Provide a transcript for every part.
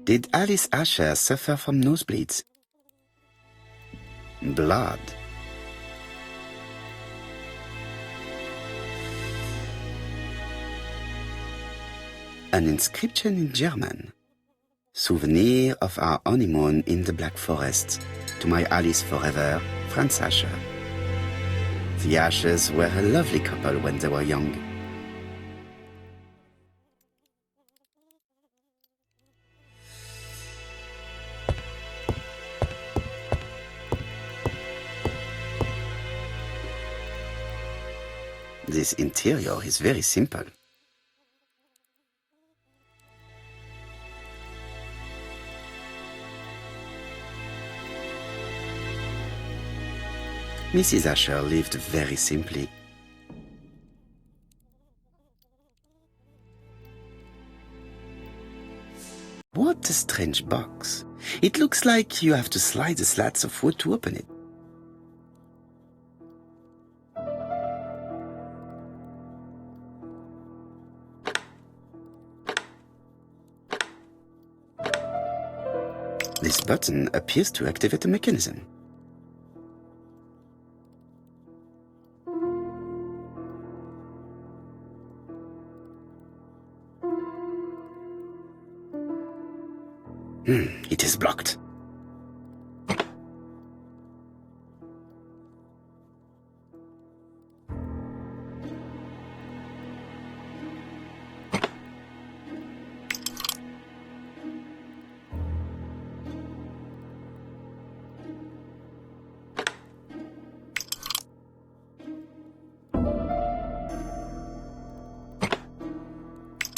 Did Alice Asher suffer from nosebleeds? Blood. An inscription in German. Souvenir of our honeymoon in the Black Forest. To my Alice forever, Franz Asher. The Ashers were a lovely couple when they were young. This interior is very simple. Mrs. Asher lived very simply. What a strange box. It looks like you have to slide the slats of wood to open it. This button appears to activate a mechanism. It is blocked.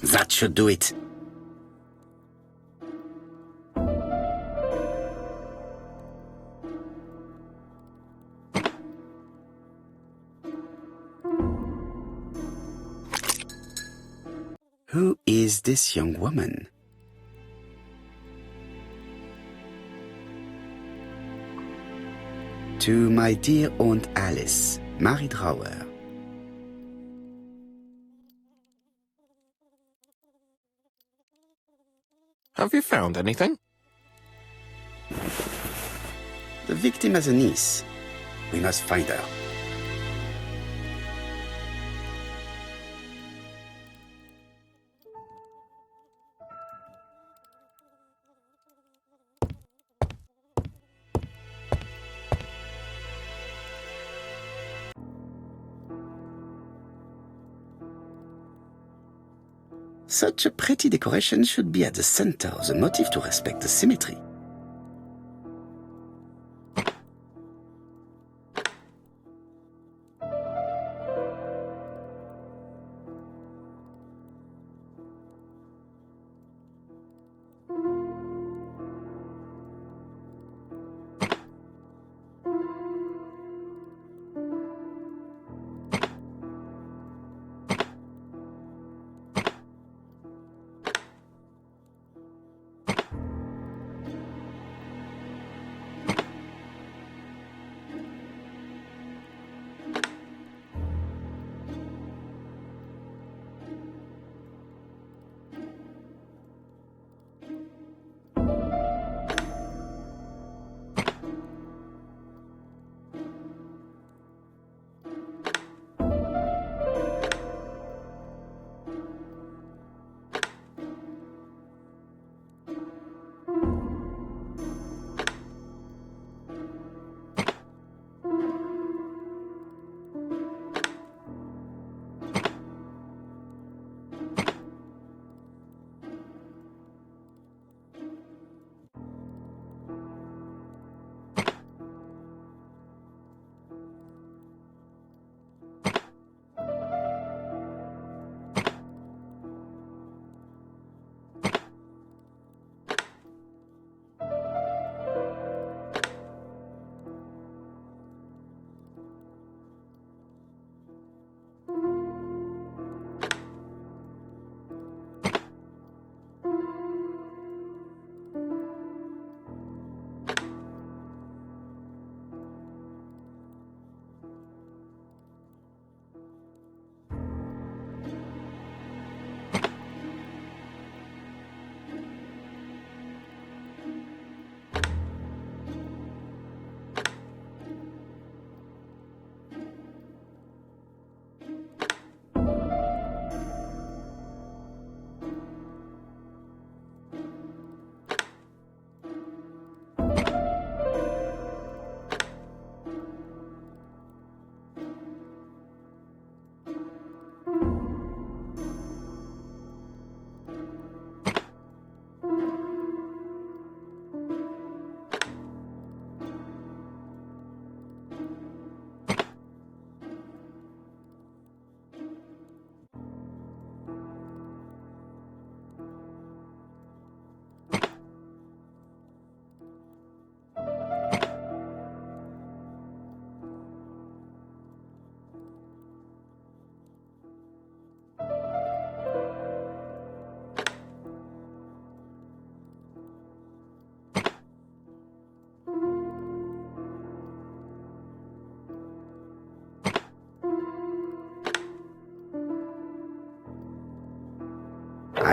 That should do it. Who is this young woman? To my dear Aunt Alice, Mary Drower. Have you found anything? The victim has a niece. We must find her. Such a pretty decoration should be at the center of the motif to respect the symmetry.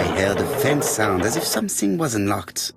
I heard a faint sound as if something was unlocked.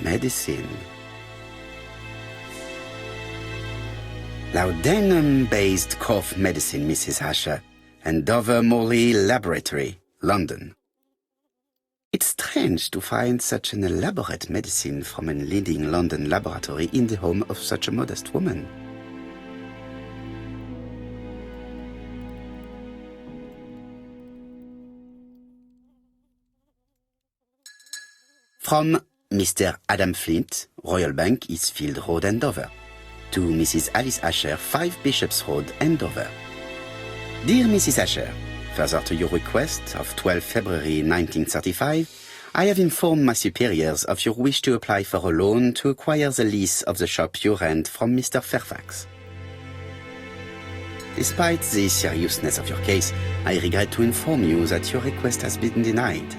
Medicine. Laudanum-based cough medicine, Mrs. Asher, and Dover Morley Laboratory, London. It's strange to find such an elaborate medicine from a leading London laboratory in the home of such a modest woman. From Mr. Adam Flint, Royal Bank, Eastfield Road, Andover, to Mrs. Alice Asher, 5 Bishops Road, Andover. Dear Mrs. Asher, further to your request of 12 February 1935, I have informed my superiors of your wish to apply for a loan to acquire the lease of the shop you rent from Mr. Fairfax. Despite the seriousness of your case, I regret to inform you that your request has been denied.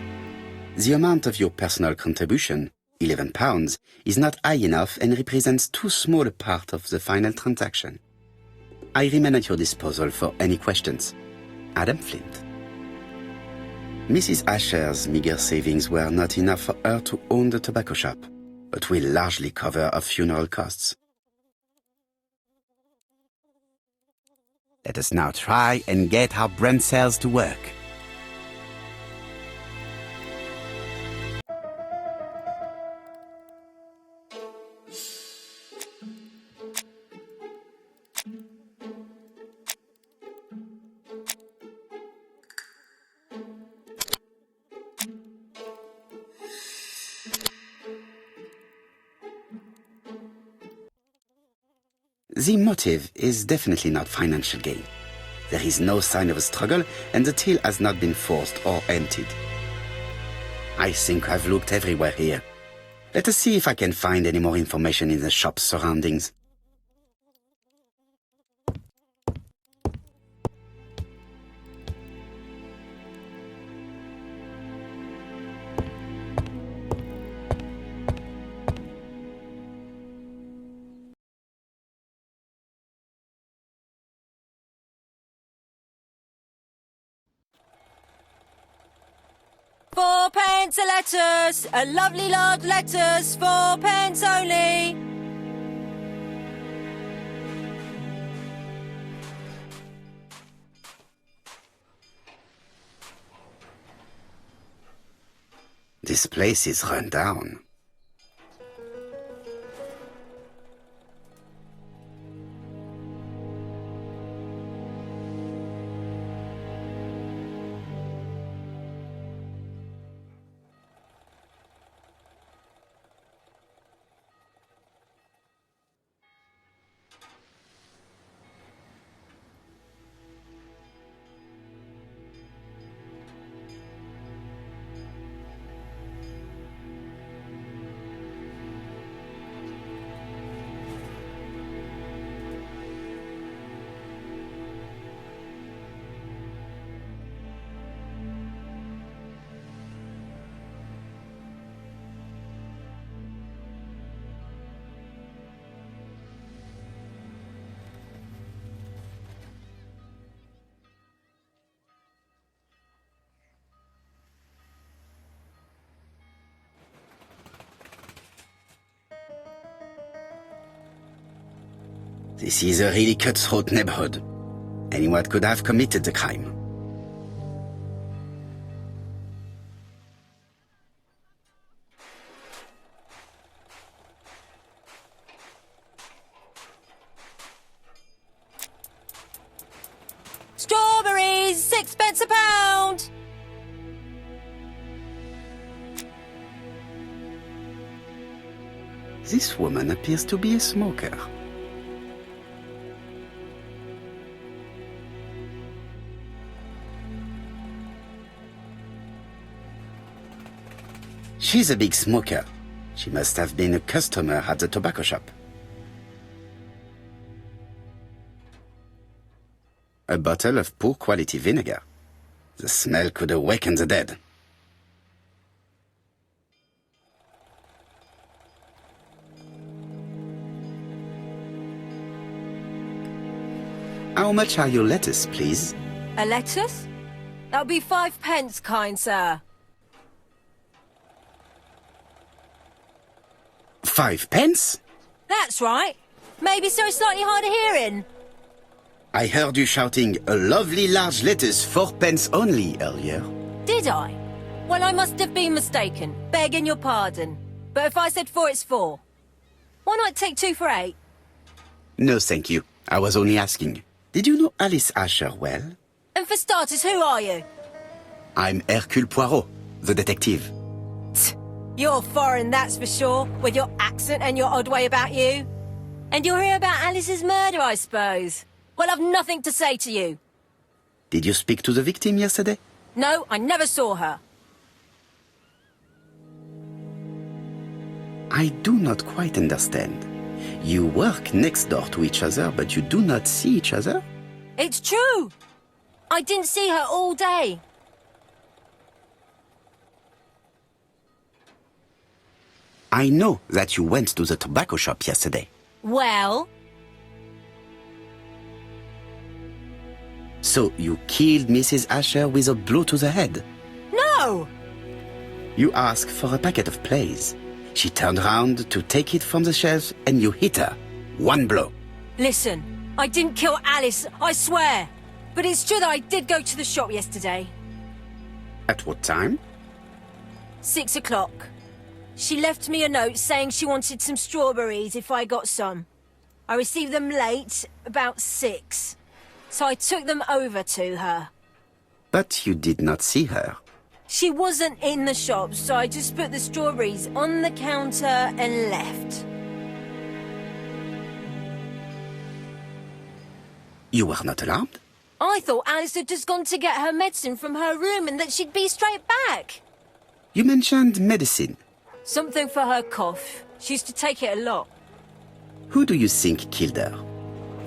The amount of your personal contribution, £11, is not high enough and represents too small a part of the final transaction. I remain at your disposal for any questions. Adam Flint. Mrs. Asher's meager savings were not enough for her to own the tobacco shop, but will largely cover her funeral costs. Let us now try and get our brain cells to work. The motive is definitely not financial gain. There is no sign of a struggle, and the till has not been forced or emptied. I think I've looked everywhere here. Let us see if I can find any more information in the shop's surroundings. £4 a letters, a lovely large letters, £4 only. This place is run down. This is a really cutthroat neighborhood. Anyone could have committed the crime. Strawberries, 6p a pound. This woman appears to be a smoker. She's a big smoker. She must have been a customer at the tobacco shop. A bottle of poor quality vinegar. The smell could awaken the dead. How much are your lettuce, please? A lettuce? That'll be 5p, kind sir. 5p? That's right. Maybe so it's slightly hard of hearing. I heard you shouting, "A lovely large lettuce, 4p only," earlier. Did I? Well, I must have been mistaken. Begging your pardon. But if I said 4, it's 4. Why not take 2 for 8? No, thank you. I was only asking. Did you know Alice Asher well? And for starters, who are you? I'm Hercule Poirot, the detective. You're foreign, that's for sure, with your accent and your odd way about you. And you'll hear about Alice's murder, I suppose. Well, I've nothing to say to you. Did you speak to the victim yesterday? No, I never saw her. I do not quite understand. You work next door to each other, but you do not see each other? It's true. I didn't see her all day. I know that you went to the tobacco shop yesterday. Well? So you killed Mrs. Asher with a blow to the head? No! You asked for a packet of plays. She turned around to take it from the shelf and you hit her. 1 blow. Listen, I didn't kill Alice, I swear. But it's true that I did go to the shop yesterday. At what time? 6 o'clock. She left me a note saying she wanted some strawberries if I got some. I received them late, about 6. So I took them over to her. But you did not see her. She wasn't in the shop, so I just put the strawberries on the counter and left. You were not alarmed? I thought Alice had just gone to get her medicine from her room and that she'd be straight back. You mentioned medicine. Something for her cough. She used to take it a lot. Who do you think killed her?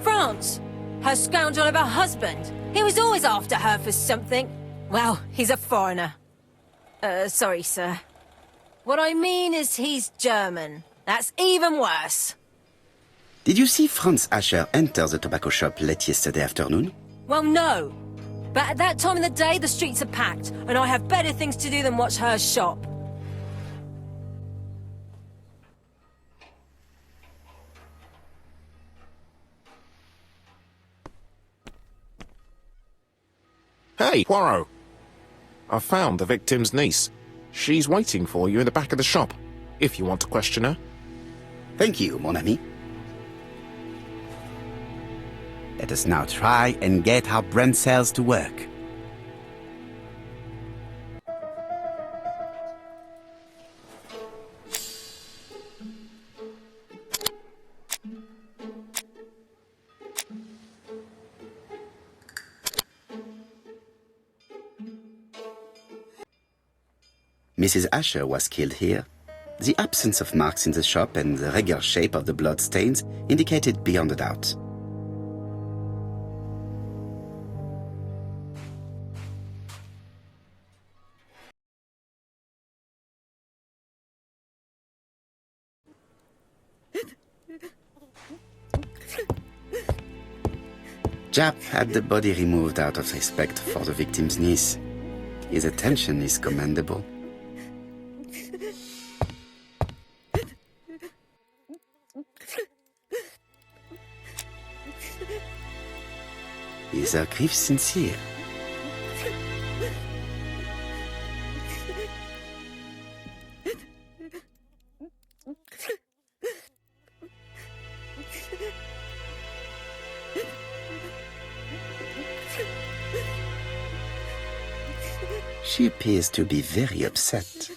France. Her scoundrel of a husband. He was always after her for something. Well, he's a foreigner. Sorry, sir. What I mean is he's German. That's even worse. Did you see Franz Asher enter the tobacco shop late yesterday afternoon? Well, no. But at that time of the day, the streets are packed, and I have better things to do than watch her shop. Hey, Poirot. I found the victim's niece. She's waiting for you in the back of the shop, if you want to question her. Thank you, mon ami. Let us now try and get our brain cells to work. Mrs. Asher was killed here. The absence of marks in the shop and the regular shape of the blood stains indicated beyond a doubt. Jap had the body removed out of respect for the victim's niece. His attention is commendable. Is her grief sincere? She appears to be very upset.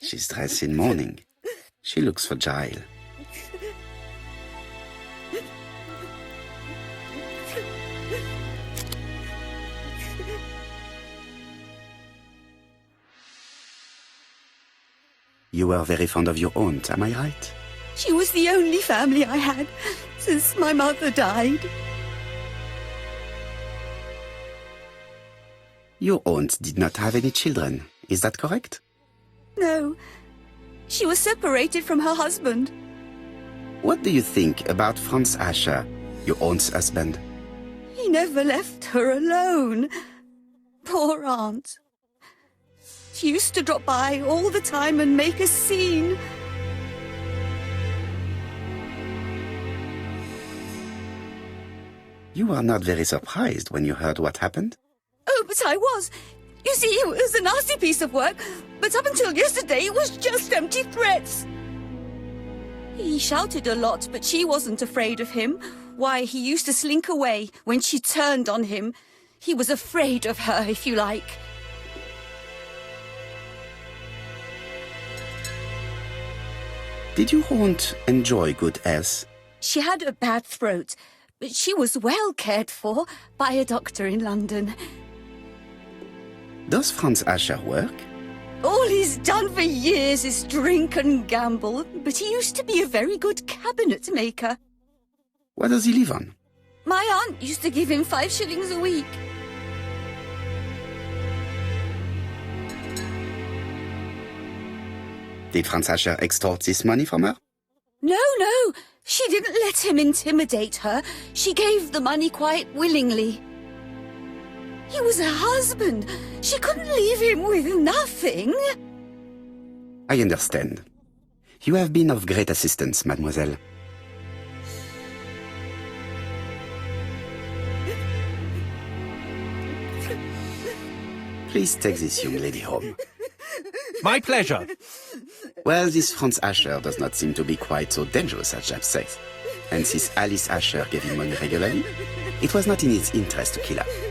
She's dressed in mourning. She looks fragile. You were very fond of your aunt, am I right? She was the only family I had since my mother died. Your aunt did not have any children, is that correct? No, she was separated from her husband. What do you think about Franz Ascher, your aunt's husband? He never left her alone. Poor aunt. She used to drop by all the time and make a scene. You were not very surprised when you heard what happened? Oh, but I was. You see, it was a nasty piece of work, but up until yesterday it was just empty threats. He shouted a lot, but she wasn't afraid of him. Why, he used to slink away when she turned on him. He was afraid of her, if you like. Did your aunt enjoy good health? She had a bad throat, but she was well cared for by a doctor in London. Does Franz Ascher work? All he's done for years is drink and gamble, but he used to be a very good cabinet maker. What does he live on? My aunt used to give him 5 shillings a week. Did Franz Ascher extort this money from her? No, she didn't let him intimidate her. She gave the money quite willingly. He was her husband. She couldn't leave him with nothing. I understand. You have been of great assistance, mademoiselle. Please take this young lady home. My pleasure. Well, this Franz Ascher does not seem to be quite so dangerous as Jab says. And since Alice Ascher gave him money regularly, it was not in his interest to kill her.